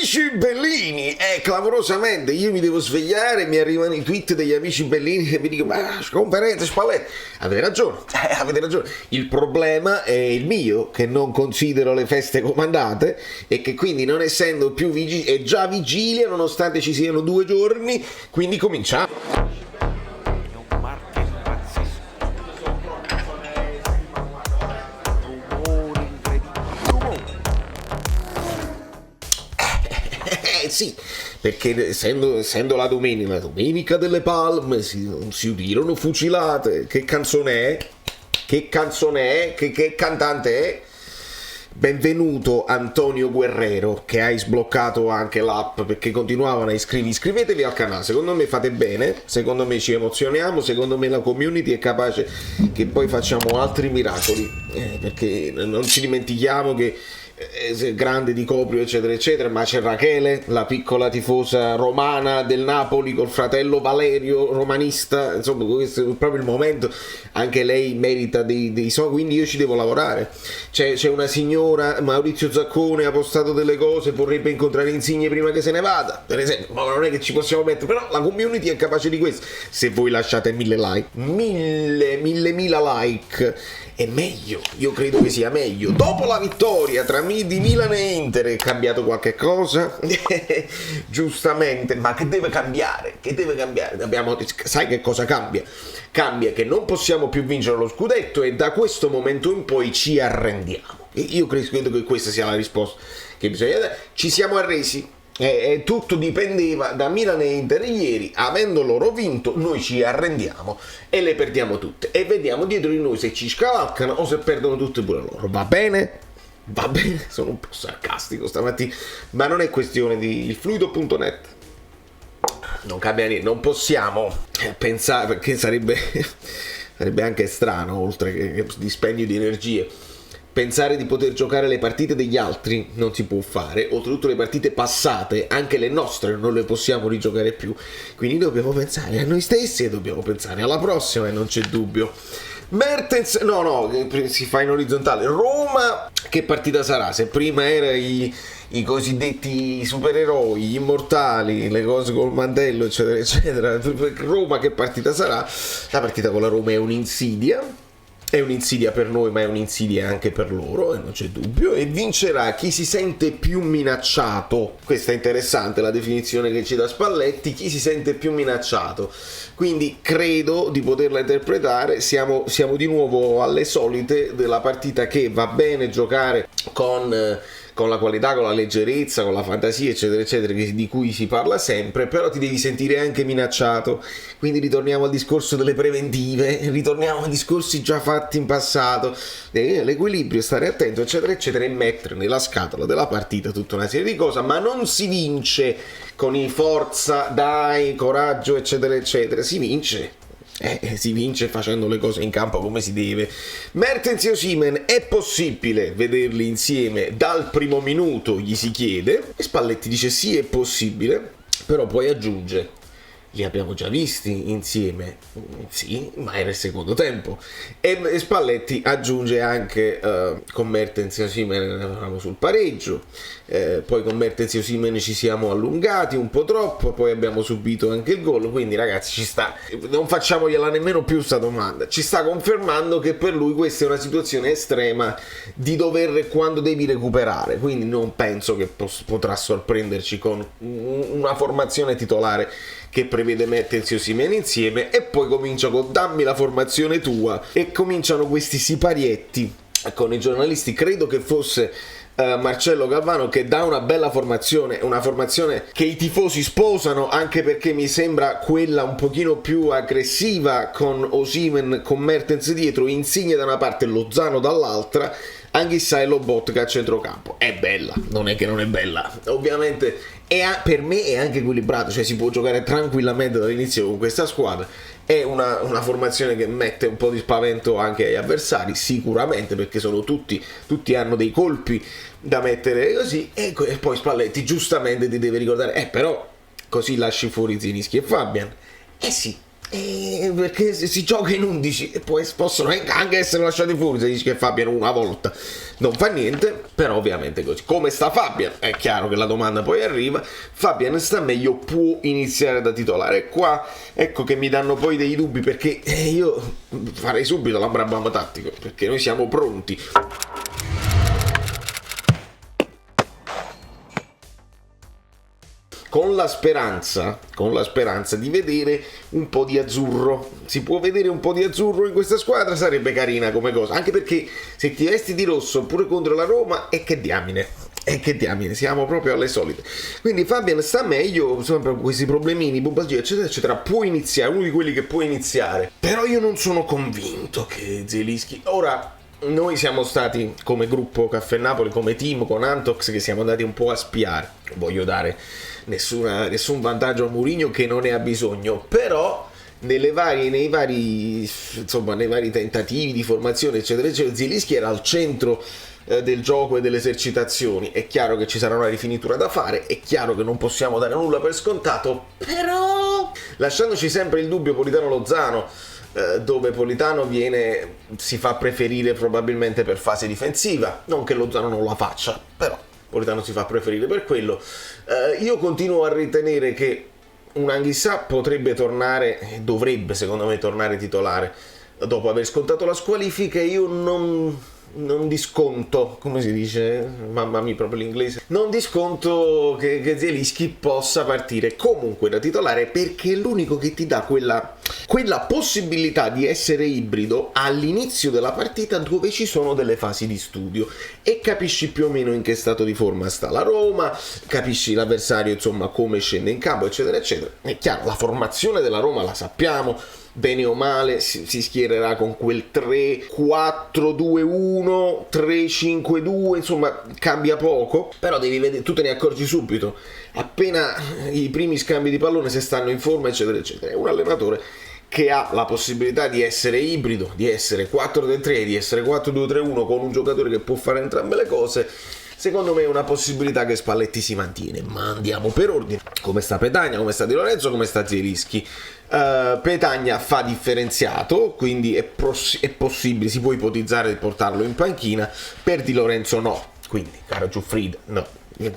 Amici bellini, clamorosamente, io mi devo svegliare, mi arrivano i tweet degli amici bellini che mi dicono ma conferenza Spalletti, avete ragione, il problema è il mio, che non considero le feste comandate e che quindi non essendo più è già vigilia nonostante ci siano 2 giorni, quindi cominciamo. Sì, perché essendo la domenica delle palme, si udirono fucilate. Che canzone è? Che cantante è? Benvenuto Antonio Guerrero, che hai sbloccato anche l'app, perché continuavano a iscrivetevi al canale, secondo me fate bene, secondo me ci emozioniamo, secondo me la community è capace che poi facciamo altri miracoli, perché non ci dimentichiamo che grande di Coprio eccetera eccetera, ma c'è Rachele, la piccola tifosa romana del Napoli col fratello Valerio romanista, insomma questo è proprio il momento, anche lei merita dei soldi, quindi io ci devo lavorare. C'è una signora, Maurizio Zaccone ha postato delle cose, vorrebbe incontrare Insigne prima che se ne vada, per esempio, ma non è che ci possiamo mettere, però la community è capace di questo, se voi lasciate 1000 like, 1000 like è meglio, io credo che sia meglio. Dopo la vittoria di Milan e Inter è cambiato qualche cosa? Giustamente, ma che deve cambiare? Sai che cosa cambia? Cambia che non possiamo più vincere lo scudetto e da questo momento in poi ci arrendiamo. Io credo che questa sia la risposta che bisogna dare. Ci siamo arresi. Tutto dipendeva da Milan e Inter ieri, avendo loro vinto noi ci arrendiamo e le perdiamo tutte e vediamo dietro di noi se ci scavalcano o se perdono tutte pure loro. Va bene, sono un po' sarcastico stamattina, ma non è questione di ilfluido.net, non cambia niente, non possiamo pensare, perché sarebbe anche strano, oltre che dispendio di energie, pensare di poter giocare le partite degli altri non si può fare, oltretutto le partite passate, anche le nostre non le possiamo rigiocare più, quindi dobbiamo pensare a noi stessi e dobbiamo pensare alla prossima e non c'è dubbio. Mertens, si fa in orizzontale. Roma, che partita sarà? Se prima era i cosiddetti supereroi, gli immortali, le cose col mantello eccetera eccetera, Roma che partita sarà? La partita con la Roma è un'insidia per noi, ma è un'insidia anche per loro, e non c'è dubbio, e vincerà chi si sente più minacciato. Questa è interessante la definizione che ci dà Spalletti, chi si sente più minacciato, quindi credo di poterla interpretare, siamo di nuovo alle solite della partita che va bene giocare con la qualità, con la leggerezza, con la fantasia eccetera eccetera, di cui si parla sempre, però ti devi sentire anche minacciato, quindi ritorniamo al discorso delle preventive, ritorniamo ai discorsi già fatti in passato, l'equilibrio, stare attento eccetera eccetera, e mettere nella scatola della partita tutta una serie di cose, ma non si vince con i forza, dai, coraggio eccetera eccetera, si vince facendo le cose in campo come si deve. Mertens e Osimhen è possibile vederli insieme dal primo minuto, gli si chiede, e Spalletti dice sì, è possibile, però poi aggiunge li abbiamo già visti insieme, sì, ma era il secondo tempo, e Spalletti aggiunge anche con Mertens e Osimhen eravamo sul pareggio, poi con Mertens e Osimhen ci siamo allungati un po' troppo, poi abbiamo subito anche il gol, quindi ragazzi ci sta, non facciamogliela nemmeno più sta domanda, ci sta confermando che per lui questa è una situazione estrema di dover, quando devi recuperare, quindi non penso che potrà sorprenderci con una formazione titolare che prevede Mertens e Osimhen insieme, e poi comincia con dammi la formazione tua, e cominciano questi siparietti con i giornalisti. Credo che fosse Marcello Galvano che dà una bella formazione, una formazione che i tifosi sposano, anche perché mi sembra quella un pochino più aggressiva, con Osimhen, con Mertens dietro, Insigne da una parte e Lozano dall'altra, Anghissà e Lobotka a centrocampo. È bella, non è che non è bella, ovviamente per me è anche equilibrato, cioè si può giocare tranquillamente dall'inizio con questa squadra. È una formazione che mette un po' di spavento anche agli avversari, sicuramente, perché sono tutti hanno dei colpi da mettere così, e poi Spalletti giustamente ti deve ricordare però così lasci fuori Zielinski e Fabian, sì, Perché se si gioca in 11 e poi possono anche essere lasciati fuori se dici che Fabian una volta non fa niente, però ovviamente così. Come sta Fabian? È chiaro che la domanda poi arriva. Fabian sta meglio, può iniziare da titolare. Qua ecco che mi danno poi dei dubbi, perché io farei subito la Brabham tattico, perché noi siamo pronti. Con la speranza di vedere un po' di azzurro. Si può vedere un po' di azzurro in questa squadra, sarebbe carina come cosa, anche perché se ti vesti di rosso pure contro la Roma, e che diamine, siamo proprio alle solite. Quindi Fabian sta meglio, sempre con questi problemini, pubalgia eccetera eccetera, può iniziare, uno di quelli che può iniziare. Però io non sono convinto che Zielinski ora. Noi siamo stati come gruppo Caffè Napoli, come team con Antox, che siamo andati un po' a spiare. Non voglio dare nessun vantaggio a Mourinho, che non ne ha bisogno, però nei vari tentativi di formazione eccetera eccetera, Zielinski era al centro del gioco e delle esercitazioni. È chiaro che ci sarà una rifinitura da fare, è chiaro che non possiamo dare nulla per scontato, però lasciandoci sempre il dubbio Politano-Lozano, dove Politano si fa preferire probabilmente per fase difensiva, non che Lozano non la faccia, però Politano si fa preferire per quello. Io continuo a ritenere che un Anghissà potrebbe dovrebbe secondo me tornare titolare dopo aver scontato la squalifica. Io non disconto, come si dice, mamma mia proprio l'inglese, non disconto che Zielinski possa partire comunque da titolare, perché è l'unico che ti dà quella possibilità di essere ibrido all'inizio della partita, dove ci sono delle fasi di studio e capisci più o meno in che stato di forma sta la Roma, capisci l'avversario, insomma, come scende in campo eccetera eccetera. È chiaro, la formazione della Roma la sappiamo, bene o male si schiererà con quel 3-4-2-1, 3-5-2, insomma cambia poco, però devi vedere, tu te ne accorgi subito appena i primi scambi di pallone se stanno in forma eccetera eccetera. È un allenatore che ha la possibilità di essere ibrido, di essere 4-3-3, di essere 4-2-3-1 con un giocatore che può fare entrambe le cose. Secondo me è una possibilità che Spalletti si mantiene, ma andiamo per ordine. Come sta Petagna, come sta Di Lorenzo, come sta Zielinski? Petagna fa differenziato, quindi è possibile, si può ipotizzare di portarlo in panchina. Per Di Lorenzo no, quindi caro Giuffrida, no,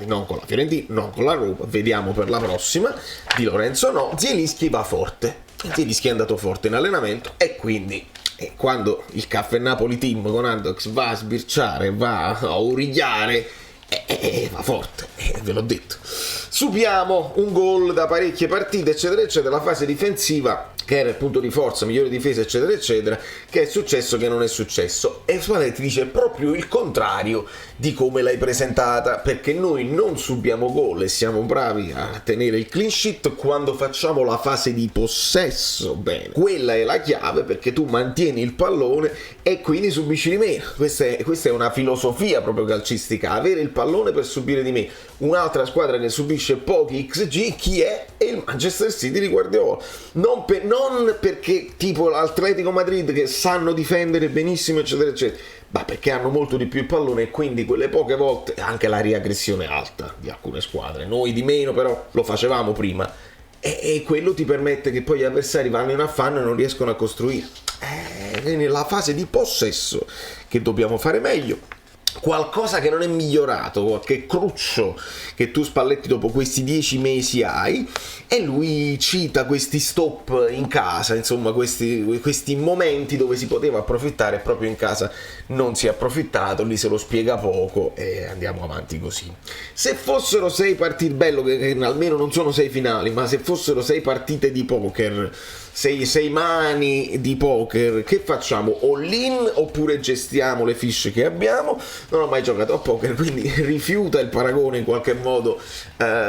non con la Fiorentina, non con la Roma, vediamo per la prossima. Di Lorenzo no, Zielinski va forte, Zielinski è andato forte in allenamento, e quindi quando il Caffè Napoli team con Andox va a sbirciare, va a urigliare, va forte, ve l'ho detto. Subiamo un gol da parecchie partite eccetera eccetera, la fase difensiva che era il punto di forza, migliore difesa eccetera eccetera, che è successo, che non è successo, e Spalletti dice proprio il contrario di come l'hai presentata, perché noi non subiamo gol e siamo bravi a tenere il clean sheet quando facciamo la fase di possesso bene. Quella è la chiave, perché tu mantieni il pallone e quindi subisci di meno. Questa è una filosofia proprio calcistica, avere il pallone per subire di meno. Un'altra squadra che subisce pochi XG, chi è? È il Manchester City di Guardiola. Non perché tipo l'Atletico Madrid, che sanno difendere benissimo eccetera eccetera, ma perché hanno molto di più il pallone, e quindi quelle poche volte anche la riaggressione alta di alcune squadre, noi di meno, però lo facevamo prima, e quello ti permette che poi gli avversari vanno in affanno e non riescono a costruire. È nella fase di possesso che dobbiamo fare meglio. Qualcosa che non è migliorato, qualche cruccio che tu Spalletti dopo questi 10 mesi hai, e lui cita questi stop in casa, insomma questi momenti dove si poteva approfittare, proprio in casa non si è approfittato, lì se lo spiega poco e andiamo avanti così. Se fossero 6 partite, bello che almeno non sono 6 finali, ma se fossero 6 partite di poker, 6 mani di poker, che facciamo? All-in oppure gestiamo le fiche che abbiamo? Non ho mai giocato a poker, quindi rifiuta il paragone in qualche modo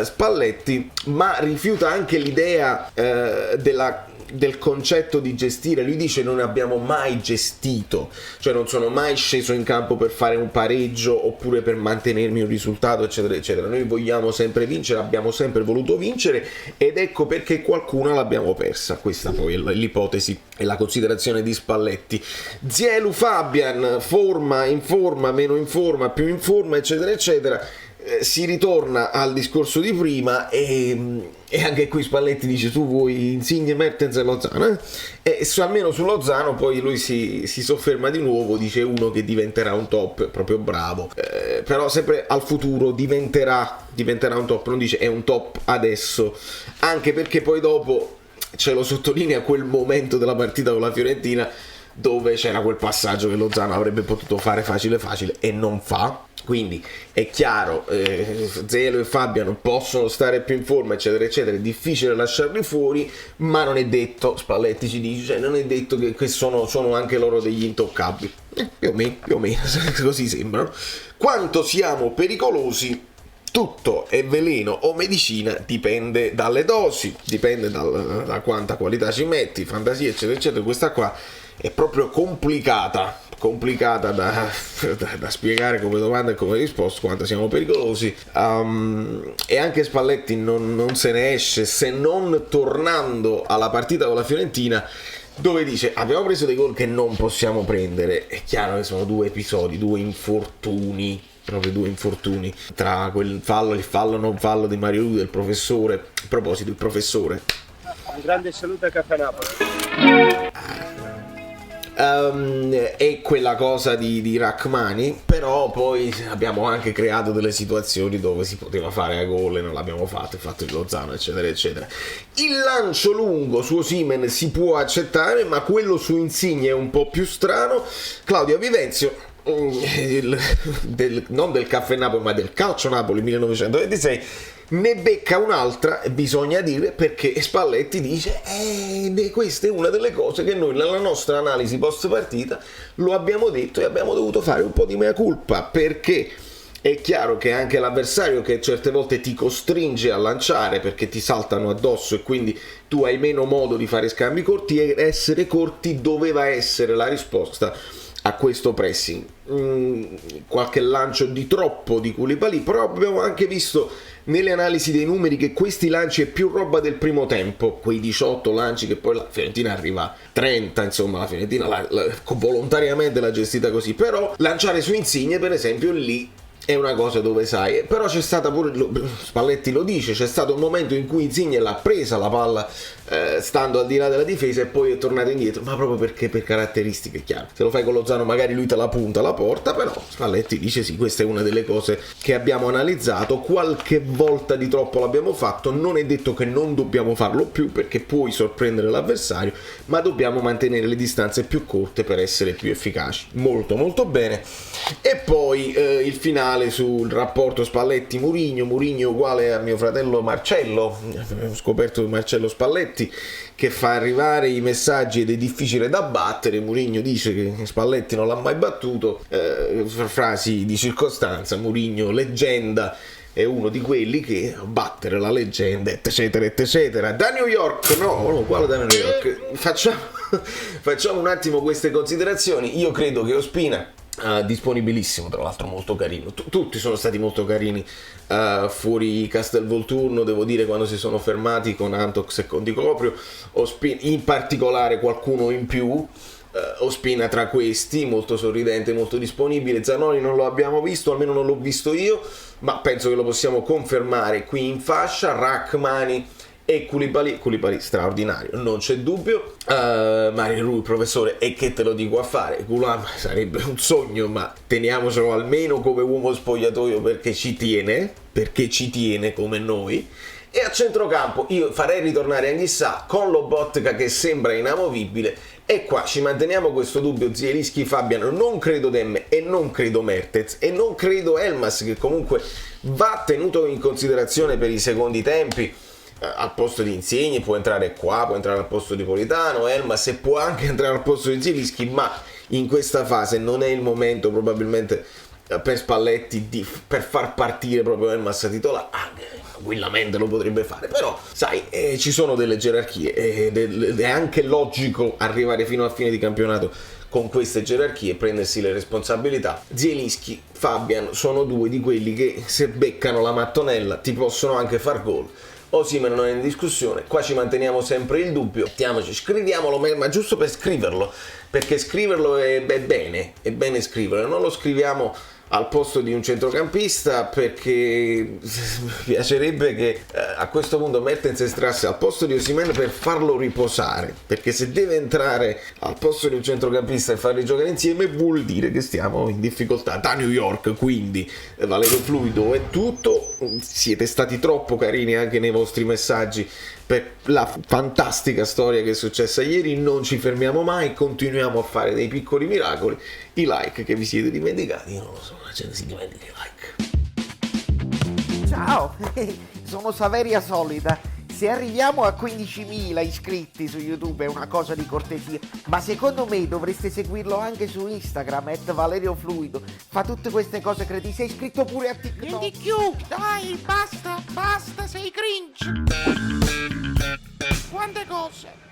Spalletti, ma rifiuta anche l'idea del concetto di gestire. Lui dice non abbiamo mai gestito, cioè non sono mai sceso in campo per fare un pareggio oppure per mantenermi un risultato eccetera eccetera. Noi vogliamo sempre vincere, abbiamo sempre voluto vincere, ed ecco perché qualcuno l'abbiamo persa. Questa poi è l'ipotesi e la considerazione di Spalletti. Zielu Fabian, forma, in forma, meno in forma, più in forma eccetera eccetera. si ritorna al discorso di prima e anche qui Spalletti dice tu vuoi Insigne, Mertens e Lozano, e almeno su Lozano poi lui si sofferma di nuovo, dice uno che diventerà un top, proprio bravo, però sempre al futuro diventerà un top, non dice è un top adesso, anche perché poi dopo ce lo sottolinea quel momento della partita con la Fiorentina dove c'era quel passaggio che Lozano avrebbe potuto fare facile e non fa. Quindi è chiaro, Zelo e Fabian possono stare più in forma eccetera eccetera, è difficile lasciarli fuori, ma non è detto, Spalletti ci dice, cioè non è detto che sono anche loro degli intoccabili, più o meno così sembrano. Quanto siamo pericolosi? Tutto è veleno o medicina, dipende dalle dosi, dipende da quanta qualità ci metti, fantasia eccetera eccetera. Questa qua è proprio complicata da spiegare come domanda e come risposta, quanto siamo pericolosi, e anche Spalletti non se ne esce se non tornando alla partita con la Fiorentina, dove dice abbiamo preso dei gol che non possiamo prendere. È chiaro che sono due episodi, due infortuni, proprio due infortuni, tra il fallo non fallo di Mario Rui, del professore. A proposito, il professore, un grande saluto a Caffè Napoli. E quella cosa di Rachmani, però poi abbiamo anche creato delle situazioni dove si poteva fare a gol e non l'abbiamo fatto il Lozano eccetera eccetera. Il lancio lungo su Osimhen si può accettare, ma quello su Insigne è un po' più strano. Claudio Vivenzio, non del Caffè Napoli ma del Calcio Napoli 1926, ne becca un'altra, bisogna dire, perché Spalletti dice questa è una delle cose che noi nella nostra analisi post partita lo abbiamo detto e abbiamo dovuto fare un po' di mea culpa, perché è chiaro che anche l'avversario che certe volte ti costringe a lanciare perché ti saltano addosso e quindi tu hai meno modo di fare scambi corti, e essere corti doveva essere la risposta a questo pressing. Qualche lancio di troppo di Koulibaly, però abbiamo anche visto nelle analisi dei numeri che questi lanci è più roba del primo tempo, quei 18 lanci che poi la Fiorentina arriva a 30, insomma la Fiorentina volontariamente l'ha gestita così, però lanciare su Insigne per esempio lì è una cosa dove sai, però c'è stata pure, Spalletti lo dice, c'è stato un momento in cui Insigne l'ha presa la palla stando al di là della difesa e poi è tornato indietro, ma proprio perché per caratteristiche, chiaro, se lo fai con Lozano magari lui te la punta, la porta, però Spalletti dice sì, questa è una delle cose che abbiamo analizzato, qualche volta di troppo l'abbiamo fatto, non è detto che non dobbiamo farlo più perché puoi sorprendere l'avversario, ma dobbiamo mantenere le distanze più corte per essere più efficaci. Molto molto bene. E poi il finale sul rapporto Spalletti-Mourinho, Mourinho uguale a mio fratello Marcello, ho scoperto Marcello Spalletti che fa arrivare i messaggi ed è difficile da battere. Mourinho dice che Spalletti non l'ha mai battuto, frasi di circostanza, Mourinho leggenda, è uno di quelli che battere la leggenda eccetera eccetera. Da New York, no, quale da New York, facciamo un attimo queste considerazioni. Io credo che Ospina, disponibilissimo, tra l'altro molto carino, tutti sono stati molto carini fuori Castelvolturno, devo dire, quando si sono fermati con Antox e con Di Coprio, Ospina, in particolare qualcuno in più, Ospina tra questi, molto sorridente, molto disponibile. Zanoni non lo abbiamo visto, almeno non l'ho visto io, ma penso che lo possiamo confermare qui in fascia. Rachmani e Koulibaly straordinario, non c'è dubbio. Mario Rui, professore, e che te lo dico a fare, Gulam sarebbe un sogno, ma teniamocelo almeno come uomo spogliatoio perché ci tiene come noi. E a centrocampo io farei ritornare Anghissà con Lobotka che sembra inamovibile, e qua ci manteniamo questo dubbio Zielinski, Fabian, non credo Demme e non credo Mertens e non credo Elmas, che comunque va tenuto in considerazione per i secondi tempi. Al posto di Insigne può entrare qua, può entrare al posto di Politano, Elmas, e può anche entrare al posto di Zielinski, ma in questa fase non è il momento probabilmente per Spalletti per far partire proprio Elmas titolare. Tranquillamente lo potrebbe fare, però sai, ci sono delle gerarchie ed è anche logico arrivare fino a fine di campionato con queste gerarchie e prendersi le responsabilità. Zielinski, Fabian sono due di quelli che se beccano la mattonella ti possono anche far gol. Osimhen non è in discussione, qua ci manteniamo sempre il dubbio, mettiamoci, scriviamolo, ma giusto per scriverlo, perché scriverlo è bene scriverlo, non lo scriviamo al posto di un centrocampista, perché mi piacerebbe che a questo punto Mertens entrasse al posto di Osimhen per farlo riposare, perché se deve entrare al posto di un centrocampista e farli giocare insieme vuol dire che stiamo in difficoltà. Da New York, quindi Valerio Fluido è tutto, siete stati troppo carini anche nei vostri messaggi per la fantastica storia che è successa ieri, non ci fermiamo mai, continuiamo a fare dei piccoli miracoli. I like che vi siete dimenticati, io non lo so, la gente si dimentica i like. Ciao, sono Saveria Solida. Se arriviamo a 15.000 iscritti su YouTube è una cosa di cortesia, ma secondo me dovreste seguirlo anche su Instagram, @ValerioFluido. Fa tutte queste cose credi. Sei iscritto pure a TikTok. Di più, dai, basta, sei cringe. Quante cose.